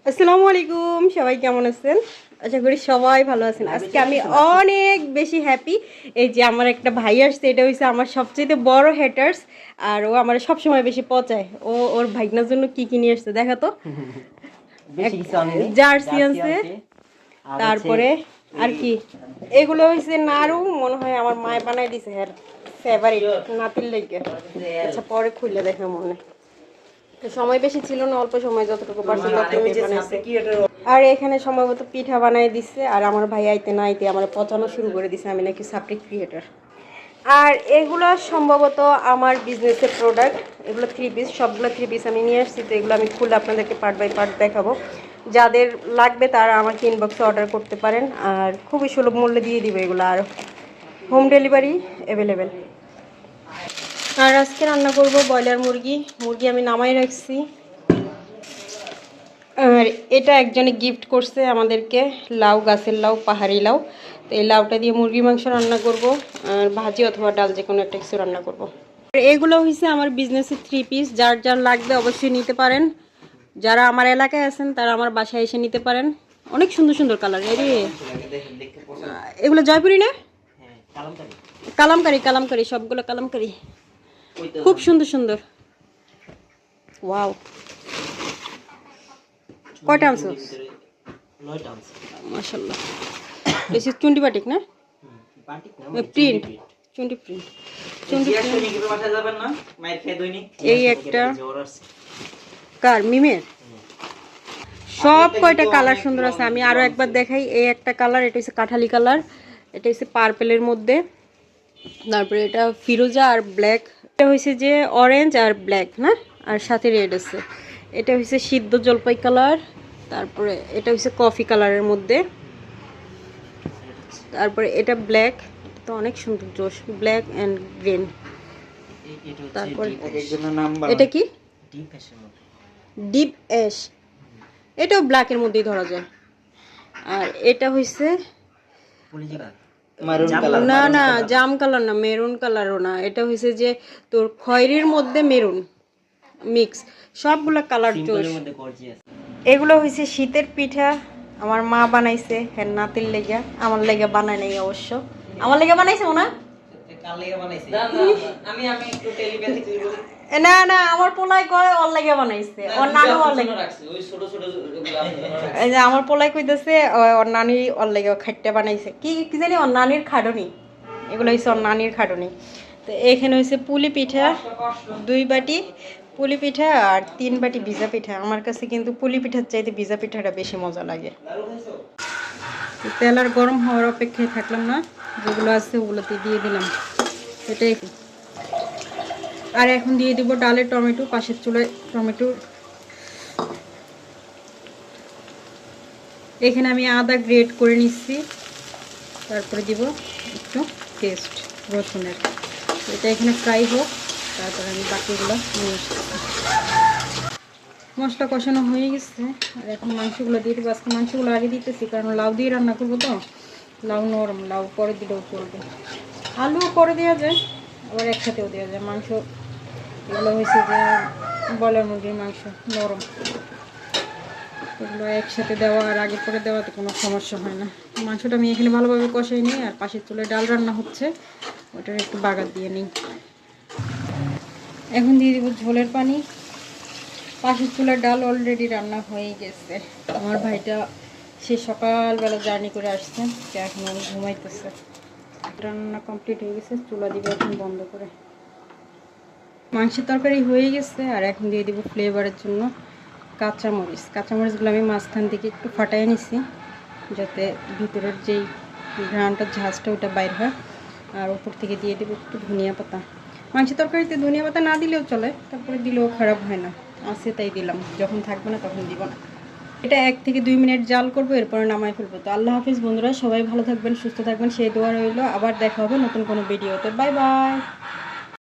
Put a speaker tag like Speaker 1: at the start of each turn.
Speaker 1: আসসালামু আলাইকুম, সবাই কেমন আছেন? আশা করি সবাই ভালো আছেন। আজকে আমি অনেক বেশি হ্যাপি। এই যে আমার একটা ভাই আসছে, এটা হচ্ছে আমার সবচেয়ে বড় হেটার্স। আর ও আমার সবসময় বেশি পচায়। ওর ভাইগনার জন্য কি কি নিয়ে আসছে দেখা তো। জার্সি আনছে, তারপরে আর কি এগুলো হয়েছে নাড়ু, মনে হয় আমার মায়ে বানাই দিছে হ্যাঁ ফেভারিট নাতির লেগে। আচ্ছা পরে খুলে দেখে মনে সময় বেশি ছিল না, অল্প সময় যতটুকু পারছে ততটুকু বানাইছে। আর এখানে সম্ভবত পিঠা বানাই দিচ্ছে। আর আমার ভাই আইতে না আইতে আমার পচানো শুরু করে দিছে আমি নাকি সাপ্রিক ক্রিয়েটার। আর এগুলো সম্ভবত আমার বিজনেসের প্রোডাক্ট। এগুলো 3 পিস, সবগুলো 3 পিস আমি নিয়ে আসছি। তো এগুলো আমি খুলে আপনাদেরকে পার্ট বাই পার্ট দেখাবো। যাদের লাগবে তারা আমাকে ইনবক্সে অর্ডার করতে পারেন। আর খুবই সুলভ মূল্যে দিয়ে দিবে এগুলো, আর হোম ডেলিভারি অ্যাভেলেবেল। আর আজকে রান্না করব ব্রয়লার মুরগি। মুরগি আমি নামাই রাখছি। আর এটা একজনে গিফট করছে আমাদেরকে, লাউ, গাছের লাউ, পাহাড়ি লাউ। তো এই লাউটা দিয়ে মুরগি মাংস রান্না করব, আর ভাজি অথবা ডাল যে কোনো একটা কিছু রান্না করব। আর এগুলো হয়েছে আমার বিজনেসের 3 পিস। যার যার লাগবে অবশ্যই নিতে পারেন। যারা আমার এলাকায় আছেন তারা আমার বাসায় এসে নিতে পারেন। অনেক সুন্দর সুন্দর কালার। এগুলো জয়পুরি না, কালামকারি, কালামকারি, সবগুলো কালামকারি, খুব সুন্দর সুন্দর। ওয়াও, কয়টা আনছো? মাশাআল্লাহ। দিস ইজ চুন্ডি বাটিক না, print, Chundi print, Chundi print. এই একটা কার মিমের সব কয়টা কালার সুন্দর আছে। আমি আরো একবার দেখাই। এই একটা কালার, এটা হচ্ছে কাঠালি কালার, এটা হচ্ছে পার্পেলের মধ্যে। তারপরে এটা ফিরোজা আর ব্ল্যাক, এটা হয়েছে যে অরেঞ্জ আর ব্ল্যাক না, আর সাথে রেড আছে। এটা হচ্ছে সিদ্ধ জলপাই কালার। তারপরে এটা হচ্ছে কফি কালারের মধ্যে। তারপরে এটা ব্ল্যাক, তো অনেক সুন্দর জোশ, ব্ল্যাক অ্যান্ড গ্রিন। তারপরে এটা কি ডিপ অ্যাশ, এটাও ব্ল্যাকের মধ্যেই ধরা যায়। আর এটা হচ্ছে না না জাম কালার না, মেরুন কালারও না, এটা হয়েছে যে তোর খয়েরির মধ্যে মেরুন মিক্স, সবগুলো কালার জোশ। এগুলো হয়েছে শীতের পিঠা, আমার মা বানাইছে হ্যাঁ নাতির লেগা, আমার লেগা বানায় নাই অবশ্য, আমার লেগা বানাইছে না। না না, আমার পোলাই কয় ওর লেগে বানাইছে, ওর নানু ওর লেগে। এই যে আমার পোলাই কইতেছে ওর নানি ওর লেগে খাইটটা বানাইছে, কি কি জানি ওর নানির খাটনি। এগুলো হচ্ছে ওর নানির খাটনি। তো এখানে হচ্ছে পুলি পিঠা 2 বাটি পুলি পিঠা আর 3 বাটি ভিজা পিঠা। আমার কাছে কিন্তু পুলি পিঠার চাইতে ভিজা পিঠাটা বেশি মজা লাগে। তেল আর গরম হওয়ার অপেক্ষায় থাকলাম না, যেগুলো আছে ওগুলোতে দিয়ে দিলাম। এটাই। আর এখন দিয়ে দিব ডালের টমেটো, পাশের চুলায় টমেটো। এখানে আমি আদা গ্রেট করে নিচ্ছি। তারপরে দিব একটু পেস্ট রসুনের। এটা এখানে ফ্রাই হোক, তারপরে আমি বাকিগুলো নিয়ে আসছি। মশলা কষানো হয়ে গেছে। আর এখন মাংসগুলো দিয়ে দেবো। আজকে মাংসগুলো আগে দিতেছি কারণ লাউ দিয়ে রান্না করবো, তো লাউ নরম, লাউ পরে দিলেও চলবে। আলুও পরে দেওয়া যায়, আবার একসাথেও দেওয়া যায়। মাংস এগুলো হয়েছে যে ব্রয়লার মুরগির মাংস নরম, এগুলো একসাথে দেওয়া আর আগে পরে দেওয়াতে কোনো সমস্যা হয় না। মাংসটা আমি এখানে ভালোভাবে কষাই নিই। আর পাশের চুলায় ডাল রান্না হচ্ছে, ওটার একটু বাগার দিয়ে নিই। এখন দিয়ে দেবো ঝোলের পানি। পাশের চুলার ডাল অলরেডি রান্না হয়ে গেছে। আমার ভাইটা সে সকালবেলা জার্নি করে আসছে, সে এখন ঘুমাইতেছে। রান্না কমপ্লিট হয়ে গেছে, চুলা দিবে এখন বন্ধ করে। মাংসের তরকারি হয়ে গেছে। আর এখন দিয়ে দিব ফ্লেভারের জন্য কাঁচামরিচ। কাঁচামরিচগুলো আমি মাঝখান থেকে একটু ফাটাই নিছি, যাতে ভিতরের যেই ঘ্রাণটা ঝাঁজটা ওটা বাইর হয়। আর উপর থেকে দিয়ে দেবো একটু ধনিয়া পাতা। মাংসের তরকারিতে ধনিয়া পাতা না দিলেও চলে, তারপরে দিলেও খারাপ হয় না, আছে তাই দিলাম। যখন থাকবে না তখন দিব না। এটা 1 থেকে 2 মিনিট জাল করবো, এরপরে নামাই ফেলবো। তো আল্লাহ হাফিজ বন্ধুরা, সবাই ভালো থাকবেন, সুস্থ থাকবেন, সেই দোয়া রইল। আবার দেখা হবে নতুন কোনো ভিডিওতে। Bye bye.